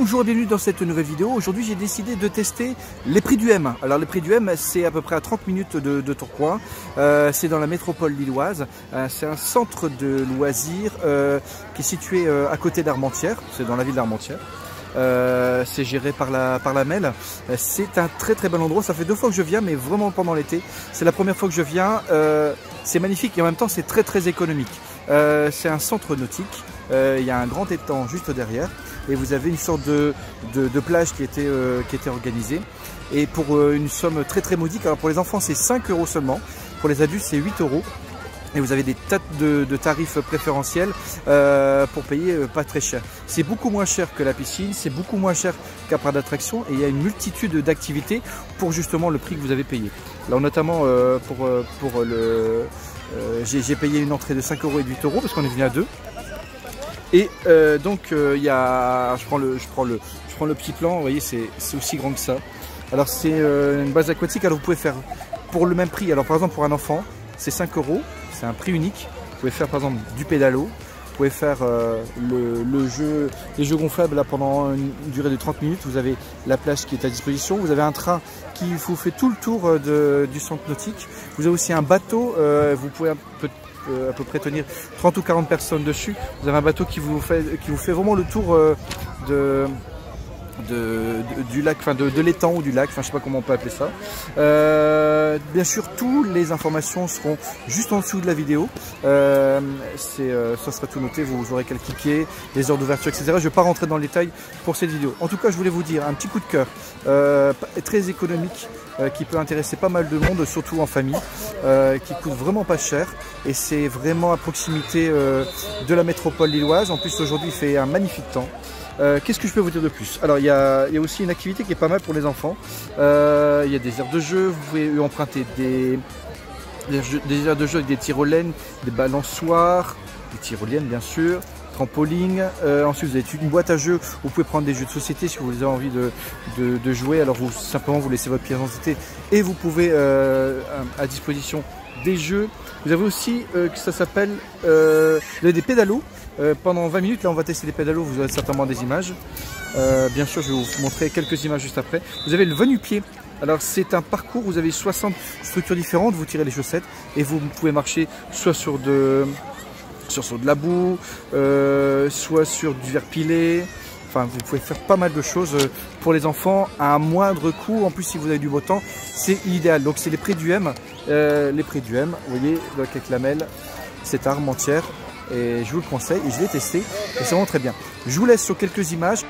Bonjour et bienvenue dans cette nouvelle vidéo. Aujourd'hui j'ai décidé de tester les prix du M. Alors les prix du M, c'est à peu près à 30 minutes de Tourcoing. C'est dans la métropole lilloise. C'est un centre de loisirs qui est situé à côté d'Armentières. C'est dans la ville d'Armentières. C'est géré par la MEL. C'est un très bel endroit. Ça fait 2 fois que je viens, mais vraiment pendant l'été. C'est la première fois que je viens. C'est magnifique et en même temps c'est très économique. C'est un centre nautique. Il y a un grand étang juste derrière et vous avez une sorte de plage qui était organisée et pour une somme très modique. Alors pour les enfants c'est 5 € seulement, pour les adultes c'est 8 € et vous avez des tas de tarifs préférentiels pour payer pas très cher. C'est beaucoup moins cher que la piscine, c'est beaucoup moins cher qu'un parc d'attractions et il y a une multitude d'activités pour justement le prix que vous avez payé. Alors notamment j'ai payé une entrée de 5 € et de 8 € parce qu'on est venu à 2. Et donc il y a, je prends le petit plan, vous voyez c'est aussi grand que ça. Alors c'est une base aquatique, alors vous pouvez faire pour le même prix, alors par exemple pour un enfant c'est 5 €, c'est un prix unique. Vous pouvez faire par exemple du pédalo, vous pouvez faire les jeux gonflables là, pendant une durée de 30 minutes, vous avez la plage qui est à disposition, vous avez un train qui vous fait tout le tour du centre nautique, vous avez aussi un bateau, vous pouvez à peu près tenir 30 ou 40 personnes dessus. Vous avez un bateau qui vous fait vraiment le tour du lac, enfin de l'étang ou du lac, enfin je sais pas comment on peut appeler ça. Bien sûr, toutes les informations seront juste en dessous de la vidéo. Ça sera tout noté, vous aurez qu'à cliquer, les heures d'ouverture, etc. Je ne vais pas rentrer dans le détail pour cette vidéo. En tout cas, je voulais vous dire un petit coup de cœur très économique qui peut intéresser pas mal de monde, surtout en famille, qui coûte vraiment pas cher et c'est vraiment à proximité de la métropole lilloise. En plus, aujourd'hui, il fait un magnifique temps. Qu'est-ce que je peux vous dire de plus? Alors il y a aussi une activité qui est pas mal pour les enfants. Il y a des aires de jeu, vous pouvez emprunter des aires de jeu avec des tyroliennes, des balançoires, des tyroliennes bien sûr, trampoline. Ensuite vous avez une boîte à jeux, vous pouvez prendre des jeux de société si vous avez envie de jouer. Alors simplement vous laissez votre pièce d'identité et vous pouvez à disposition des jeux. Vous avez aussi ça s'appelle vous avez des pédalos. Pendant 20 minutes, là on va tester les pédalos, vous aurez certainement des images. Bien sûr, je vais vous montrer quelques images juste après. Vous avez le va-nu-pied. Alors c'est un parcours, vous avez 60 structures différentes, vous tirez les chaussettes et vous pouvez marcher soit sur de la boue, soit sur du verre pilé. Enfin, vous pouvez faire pas mal de choses pour les enfants à un moindre coût. En plus, si vous avez du beau temps, c'est idéal. Donc c'est les prix du M. Les prix du M, vous voyez, avec la MEL, c'est à Armentières. Et je vous le conseille et je l'ai testé et c'est vraiment très bien. Je vous laisse sur quelques images.